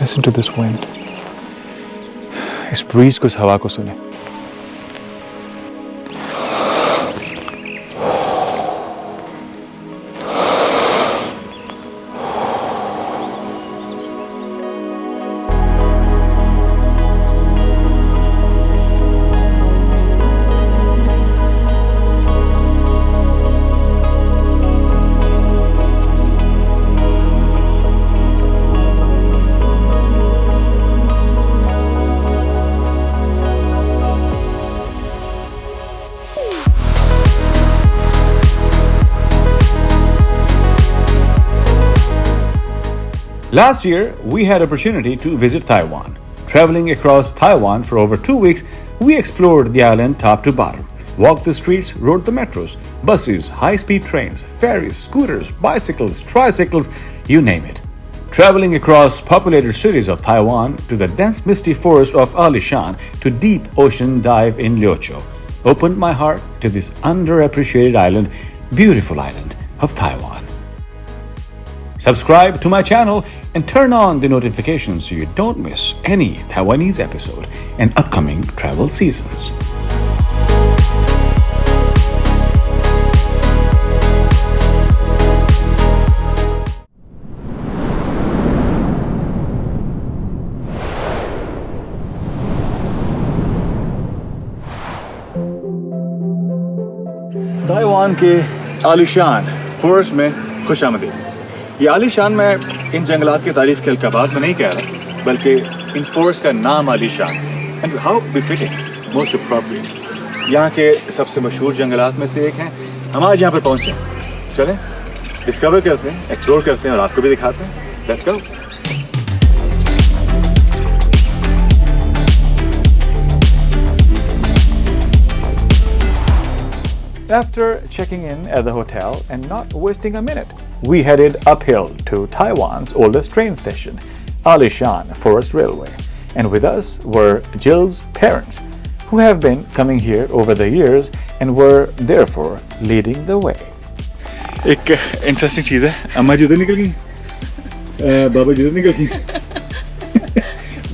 Listen to this wind. इस breeze को, इस हवा को सुने. Last year, we had opportunity to visit Taiwan. Traveling across Taiwan for over 2 weeks, we explored the island top to bottom, walked the streets, rode the metros, buses, high-speed trains, ferries, scooters, bicycles, tricycles, you name it. Traveling across populated cities of Taiwan to the dense misty forest of Alishan to deep ocean dive in Liuqiu opened my heart to this underappreciated island, beautiful island of Taiwan. Subscribe to my channel and turn on the notifications so you don't miss any Taiwanese episode and upcoming travel seasons. Taiwan के आलिशान forest में खुशामदीद। ये आलिशान मैं इन जंगलात की तारीफ के अलकाबात में नहीं कह रहा, बल्कि इन फॉरेस्ट का नाम आलिशान and how befitting, most appropriate. यहाँ के सबसे मशहूर जंगलात में से एक हैं। हम आज यहाँ पर पहुँचे, चलें डिस्कवर करते हैं, एक्सप्लोर करते हैं और आपको भी दिखाते हैं। Let's go. After checking in at the hotel and not wasting a minute, we headed uphill to Taiwan's oldest train station, Alishan Forest Railway. And with us were Jill's parents, who have been coming here over the years and were therefore leading the way. एक interesting चीज़ है, अम्मा जी उधर निकल गई, बाबा जी उधर निकल गई।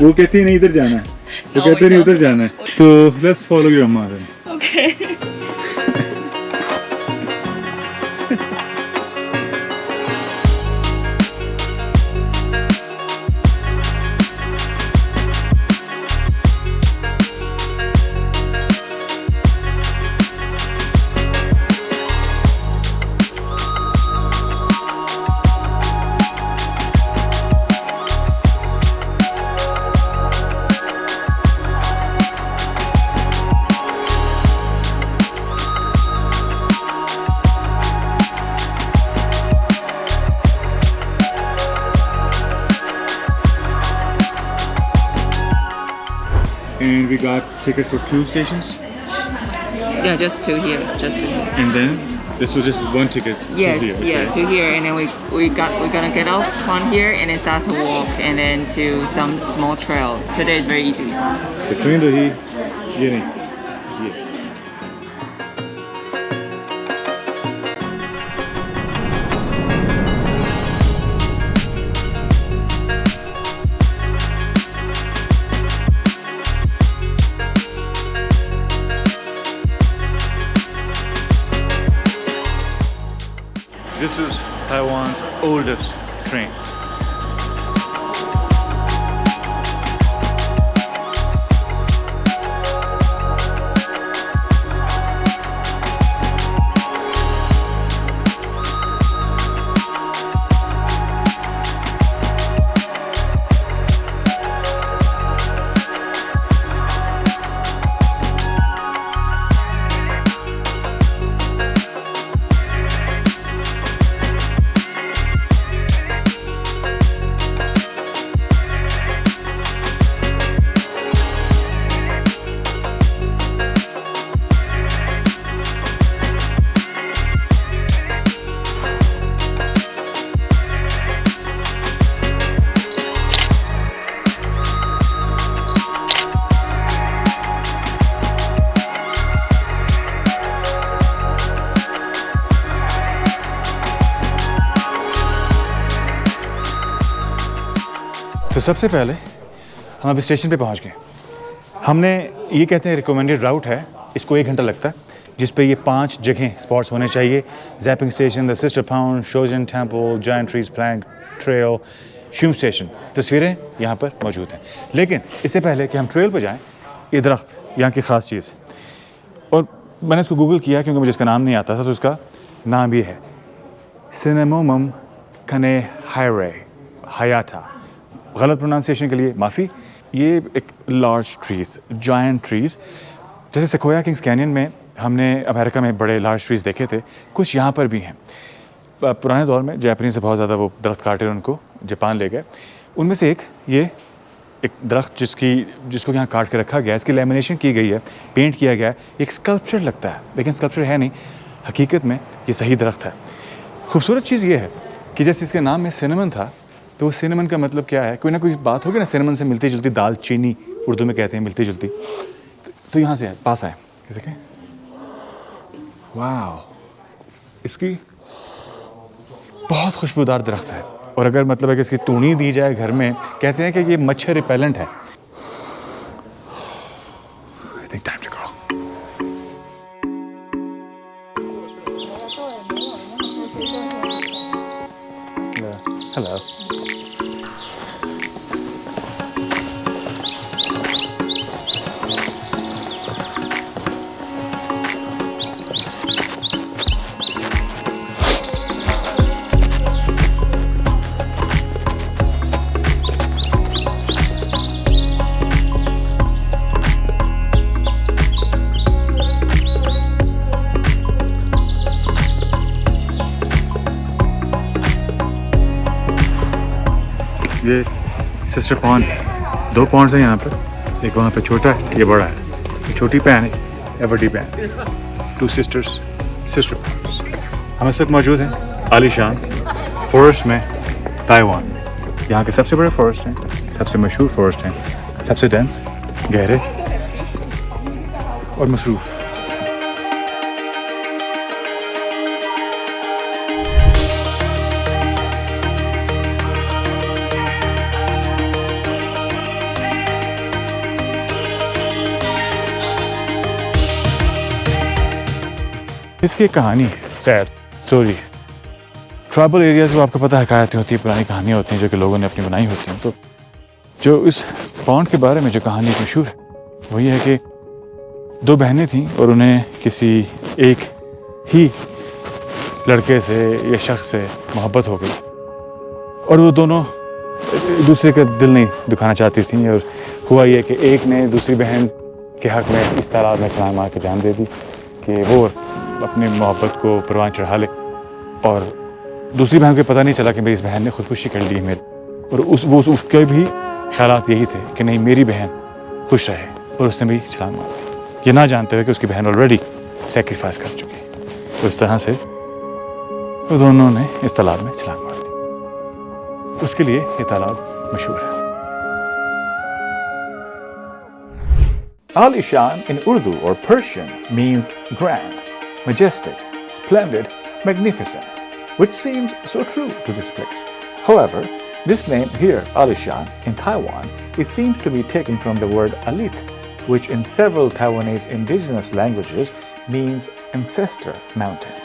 वो कहती है नहीं इधर जाना है, वो कहते हैं नहीं उधर जाना है, तो let's follow your अम्मा then. Okay. And we got tickets for 2 stations. Yeah, just two here, just two here. And then this was just one ticket. Yes, to here, yeah, okay. two here, and then we're gonna get off one here and then start to walk and then to some small trail. Today is very easy. The train रही, ये नहीं, ये. This is Taiwan's oldest train. तो सबसे पहले हम अभी station पे पहुंच गए। हमने ये कहते हैं रिकमेंडेड राउट है, इसको 1 घंटा लगता है, जिस पे ये 5 जगह स्पॉट्स होने चाहिए। ज़ैपिंग स्टेशन, द सिस्टर पाउंड, शोजन temple, giant trees plank trail, शेमू स्टेशन। तस्वीरें यहाँ पर मौजूद हैं। लेकिन इससे पहले कि हम ट्रेल पर जाएँ, ये दरख्त यहाँ की ख़ास चीज़, और मैंने इसको गूगल किया क्योंकि मुझे इसका नाम नहीं आता था, तो इसका नाम ये है सिनेमोमम कने हायरे हयाटा। गलत प्रोनाउंसिएशन के लिए माफ़ी। ये एक लार्ज ट्रीज़, जायंट ट्रीज़, जैसे सेक्वोया किंग्स कैनियन में हमने अमेरिका में बड़े लार्ज ट्रीज़ देखे थे, कुछ यहाँ पर भी हैं। पुराने दौर में जापानीज़ से बहुत ज़्यादा वो दरख्त काटे और उनको जापान ले गए। उनमें से ये एक दरख्त जिसको यहाँ काट के रखा गया, इसकी लेमिनेशन की गई है, पेंट किया गया है, एक स्कल्पचर लगता है, लेकिन स्कल्पचर है नहीं, हकीकत में ये सही दरख्त है। खूबसूरत चीज़ ये है कि जैसे इसके नाम में सिनेमन था, तो वो सिनेमन का मतलब क्या है, कोई ना कोई बात होगी ना, सिनेमन से मिलती जुलती, दाल चीनी उर्दू में कहते हैं, मिलती जुलती। तो यहाँ से पास आए, देखें, वाह, इसकी बहुत खुशबूदार दरख्त है। और अगर मतलब है कि इसकी तूणी दी जाए घर में, कहते हैं कि ये मच्छर रिपेलेंट है। I think time to go. Hello. ये सिस्टर पॉन्ड, 2 पॉन्ड्स हैं यहाँ पर, एक वहाँ पे छोटा है, ये बड़ा है, ये छोटी पैन है, ये बड़ी पैन, 2 सिस्टर्स, सिस्टर पॉन्ड्स। हम इस वक्त मौजूद हैं आलिशान फॉरेस्ट में, ताइवान। यहाँ के सबसे बड़े फॉरेस्ट हैं, सबसे मशहूर फॉरेस्ट हैं, सबसे डेंस, गहरे और मसरूफ़। इसकी एक कहानी है, सैड स्टोरी। ट्राइबल एरियाज़ को आपको पता है, हकायतें होती हैं, पुरानी कहानियाँ होती हैं जो कि लोगों ने अपनी बनाई होती हैं। तो जो इस पॉन्ड के बारे में जो कहानी मशहूर है वो ये है कि 2 बहनें थीं और उन्हें किसी एक ही लड़के से या शख्स से मोहब्बत हो गई, और वो दोनों दूसरे का दिल नहीं दुखाना चाहती थीं। और हुआ ये कि एक ने दूसरी बहन के हक़ में इस तालाब में छलांग मार के जान दे दी कि वो अपनी मोहब्बत को परवान चढ़ा ले, और दूसरी बहन को पता नहीं चला कि मेरी इस बहन ने खुदकुशी कर ली है मेरी। और उसके भी ख्यालात यही थे कि नहीं, मेरी बहन खुश रहे, और उसने भी छलांग मार दी, ये ना जानते हुए कि उसकी बहन ऑलरेडी सेक्रीफाइस कर चुकी है। तो इस तरह से वो दोनों ने इस तालाब में छलांग मार दी। उसके लिए ये तालाब मशहूर है। Alishan in Urdu or Persian means grand, majestic, splendid, magnificent, which seems so true to this place. However, this name here, Alishan, in Taiwan, it seems to be taken from the word Alit, which in several Taiwanese indigenous languages means ancestor mountain.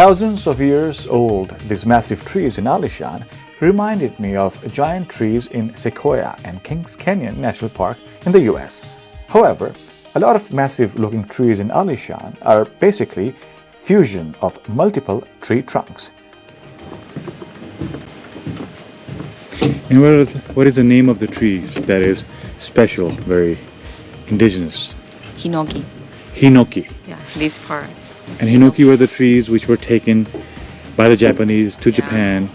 Thousands of years old, these massive trees in Alishan reminded me of giant trees in Sequoia and Kings Canyon National Park in the US. However, a lot of massive looking trees in Alishan are basically fusion of multiple tree trunks. And what is the name of the trees that is special, very indigenous? Hinoki. Hinoki. Yeah, this part. And Hinoki were the trees which were taken by the Japanese to Japan.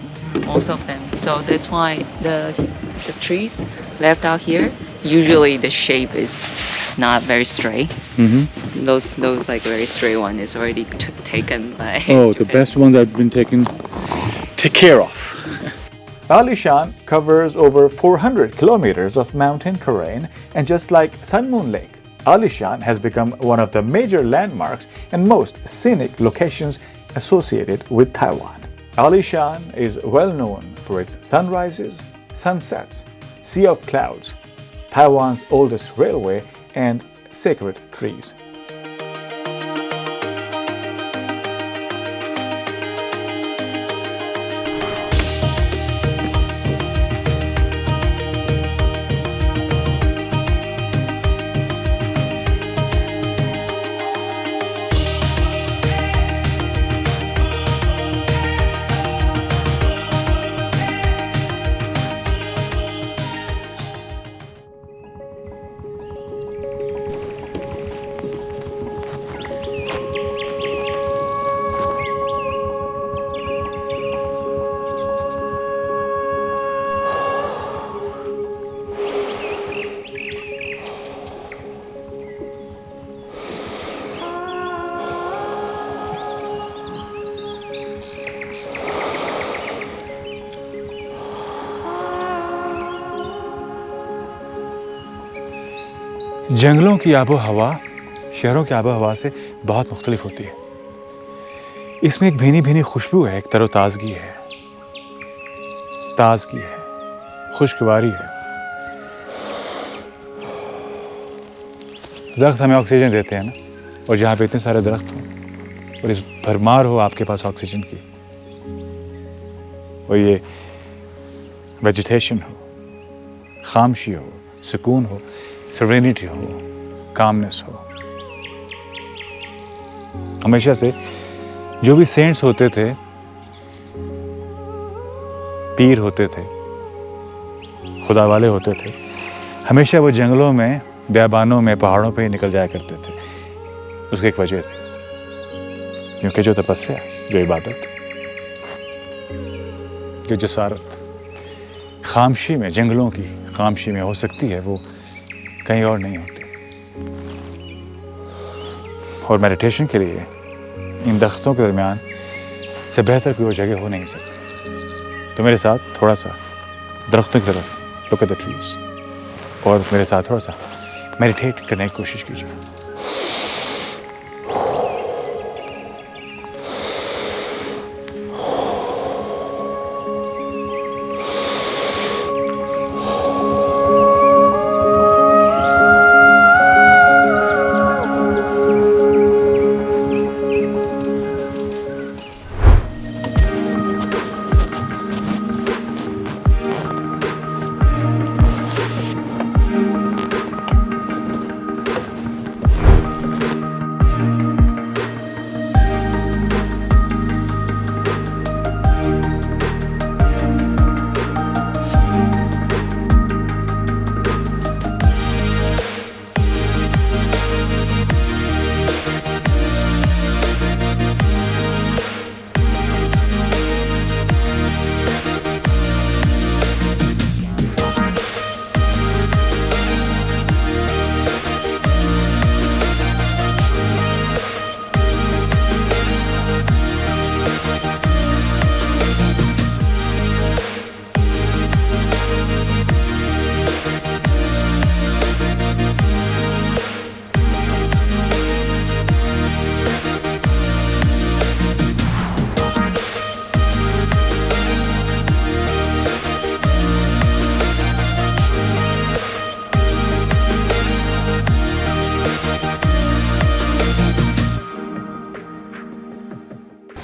Most of them. So that's why the trees left out here, usually the shape is not very straight. Those like very straight one is already taken by. Oh, the best ones have been taken care of. Alishan covers over 400 kilometers of mountain terrain, and just like Sun Moon Lake, Alishan has become one of the major landmarks and most scenic locations associated with Taiwan. Alishan is well known for its sunrises, sunsets, sea of clouds, Taiwan's oldest railway, and sacred trees. जंगलों की आबो हवा शहरों की आबो हवा से बहुत मुख्तलिफ होती है। इसमें एक भीनी भीनी खुशबू है, एक तरोताज़गी है, खुशगवारी है। दरख्त हमें ऑक्सीजन देते हैं ना, और जहाँ पे इतने सारे दरख्त हों और इस भरमार हो आपके पास ऑक्सीजन की, और ये वेजिटेशन हो, खामोशी हो, सुकून हो, सेरेनिटी हो, कामनेस हो। हमेशा से जो भी सेंट्स होते थे, पीर होते थे, खुदा वाले होते थे, हमेशा वो जंगलों में, बियाबानों में, पहाड़ों पे ही निकल जाया करते थे। उसकी एक वजह थी, क्योंकि जो तपस्या, जो इबादत, जो जसारत खामोशी में, जंगलों की खामोशी में हो सकती है, वो कहीं और नहीं होती। और मेडिटेशन के लिए इन दरख्तों के दरमियान से बेहतर कोई और जगह हो नहीं सकती। तो मेरे साथ थोड़ा सा दरख्तों की तरफ लुक एट द ट्रीज, और मेरे साथ थोड़ा सा मेडिटेट करने की कोशिश कीजिए।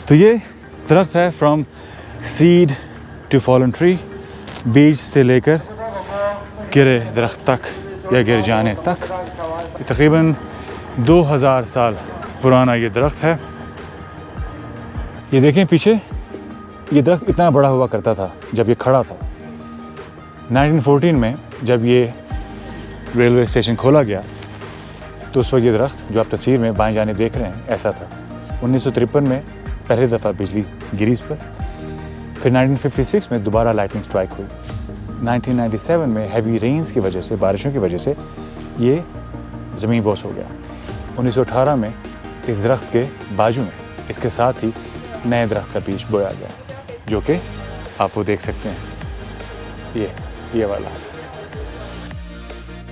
तो ये दरख्त है from seed to fallen tree, बीज से लेकर गिरे दरख्त तक या गिर जाने तक। तकरीबन 2000 साल पुराना ये दरख्त है। ये देखें पीछे, ये दरख्त इतना बड़ा हुआ करता था जब ये खड़ा था। 1914 में जब ये रेलवे स्टेशन खोला गया तो उस वक्त ये दरख्त जो आप तस्वीर में बाएं जाने देख रहे हैं ऐसा था। 1953 में पहली दफ़ा बिजली गिरी इस पर, फिर 1956 में दोबारा लाइटनिंग स्ट्राइक हुई। 1997 में हैवी रेन्स की वजह से, बारिशों की वजह से ये ज़मीन बोस हो गया। 1918 में इस दरख्त के बाजू में इसके साथ ही नए दरख्त का बीज बोया गया, जो कि आप वो देख सकते हैं, ये वाला।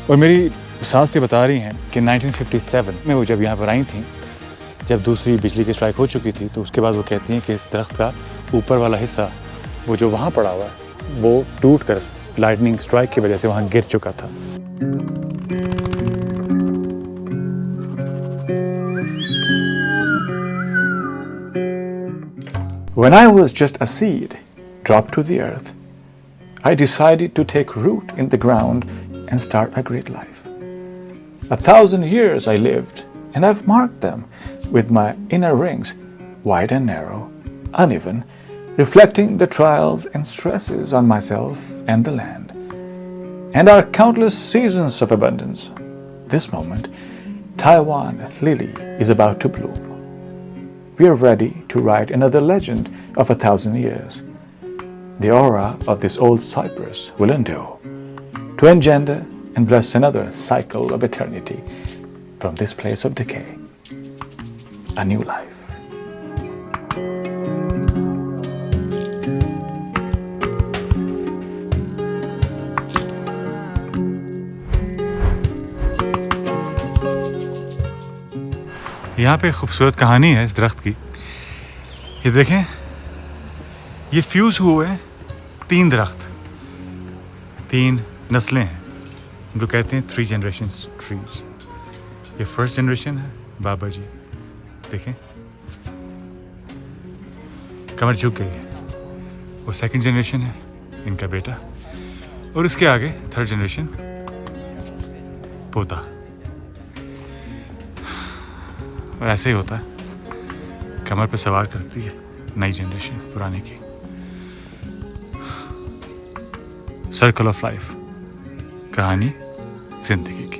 और मेरी सास ये बता रही हैं कि 1957 में वो जब यहाँ पर आई थी, जब दूसरी बिजली की स्ट्राइक हो चुकी थी, तो उसके बाद वो कहती हैं कि इस दरख्त का ऊपर वाला हिस्सा, वो जो वहाँ पड़ा हुआ है, वो टूट कर लाइटनिंग स्ट्राइक की वजह से वहाँ गिर चुका था। When I was just a seed dropped to the earth, I decided to take root in the ground and start a great life. 1,000 years I lived, and I've marked them with my inner rings, wide and narrow, uneven, reflecting the trials and stresses on myself and the land, and our countless seasons of abundance. This moment, Taiwan lily is about to bloom. We are ready to write another legend of 1,000 years. The aura of this old cypress will endure to engender and bless another cycle of eternity from this place of decay, a new life. यहाँ पे खूबसूरत कहानी है इस दरख्त की। ये देखें, ये फ्यूज़ हुए हैं 3 दरख्त, 3 नस्लें हैं, इनको कहते हैं 3 generations trees। ये फर्स्ट जनरेशन है, बाबा जी देखें कमर झुक गई है। वो सेकंड जनरेशन है, इनका बेटा, और इसके आगे थर्ड जनरेशन, पोता। और ऐसे ही होता है, कमर पे सवार करती है नई जनरेशन पुराने की। सर्कल ऑफ लाइफ, कहानी जिंदगी की।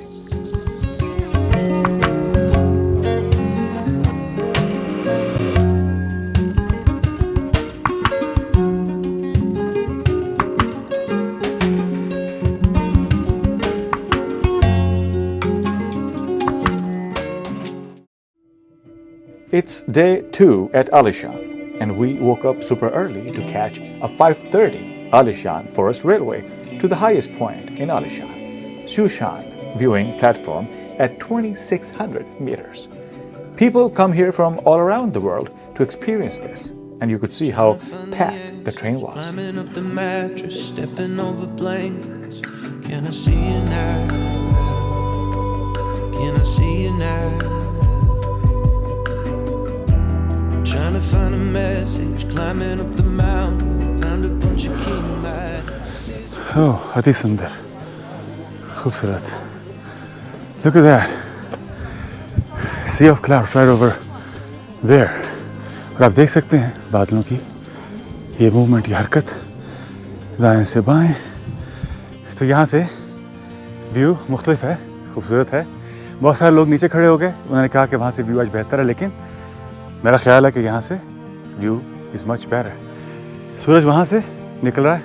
It's day 2 at Alishan, and we woke up super early to catch a 5:30 Alishan Forest Railway to the highest point in Alishan, Shushan viewing platform at 2,600 meters. People come here from all around the world to experience this, and you could see how packed the train was. Climbing up the mattress, stepping over blankets. Can I see you now? Can I see you now? Trying to find a message, climbing up the mountain, found a bunch of king matters. Oh, अति सुंदर, खूबसूरत। Look at that. Sea of clouds right over there. और आप देख सकते हैं बादलों की ये मूवमेंट, ये हरकत दाएं से बाएं। तो यहाँ से व्यू मुख्तलिफ है, खूबसूरत है। बहुत सारे लोग नीचे खड़े हो गए, उन्होंने कहा कि वहाँ से व्यू आज बेहतर है, लेकिन मेरा ख्याल है कि यहाँ से व्यू इज़ मच बेटर। सूरज वहाँ से निकल रहा है,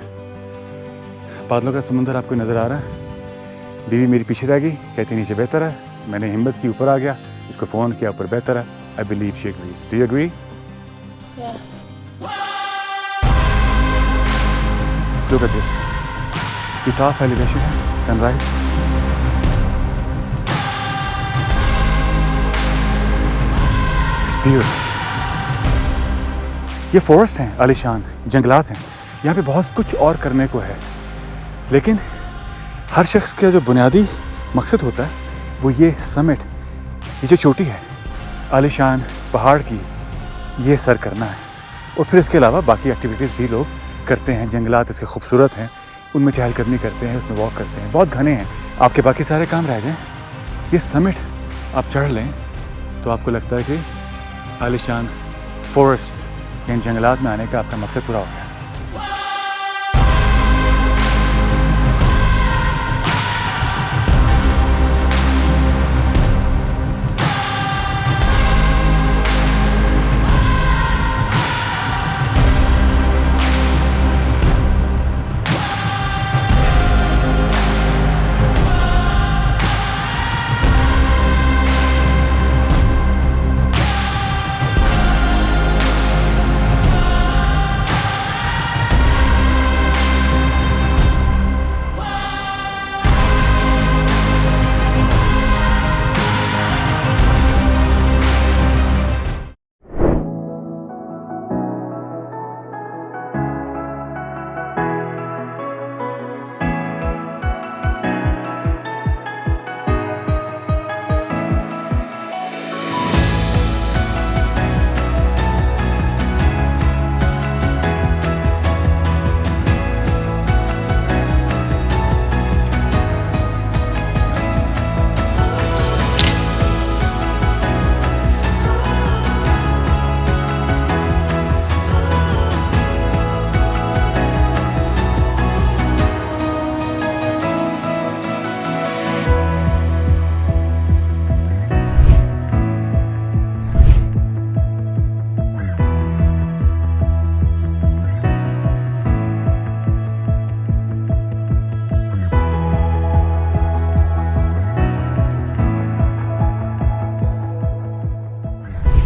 बादलों का समंदर आपको नज़र आ रहा है। बीवी मेरी पीछे रह गई, कहती नीचे बेहतर है। मैंने हिम्मत की, ऊपर आ गया, इसको फ़ोन किया, ऊपर बेहतर है। I believe she agrees. Do you agree? Look at this, ये टॉप एलिवेशन है, सनराइज। ये फॉरेस्ट हैं, आलिशान जंगलात हैं। यहाँ पे बहुत कुछ और करने को है, लेकिन हर शख्स का जो बुनियादी मकसद होता है वो ये समिट, ये जो चोटी है आलिशान पहाड़ की, ये सर करना है। और फिर इसके अलावा बाकी एक्टिविटीज़ भी लोग करते हैं। जंगलात इसके खूबसूरत हैं, उनमें चहलकदमी करते हैं, उसमें वॉक करते हैं। बहुत घने हैं, आपके बाकी सारे काम रह जाएं, ये समिट आप चढ़ लें तो आपको लगता है कि आलिशान फॉरेस्ट इन जंगलात में आने का आपका मकसद पूरा हो गया।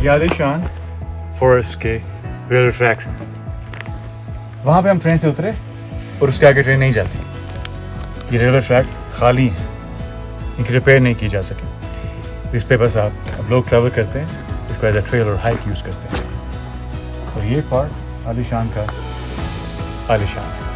ये आलिशान फॉरेस्ट के रेलवे ट्रैक्स हैं। वहाँ पे हम ट्रेन से उतरे और उसके आगे ट्रेन नहीं जाती। ये रेलवे ट्रैक्स खाली हैं, इनकी रिपेयर नहीं की जा सकी। इस पे बस अब लोग ट्रैवल करते हैं, इसको एज अ ट्रेल और हाइक यूज़ करते हैं। और ये पार्ट आलिशान का आलिशान है।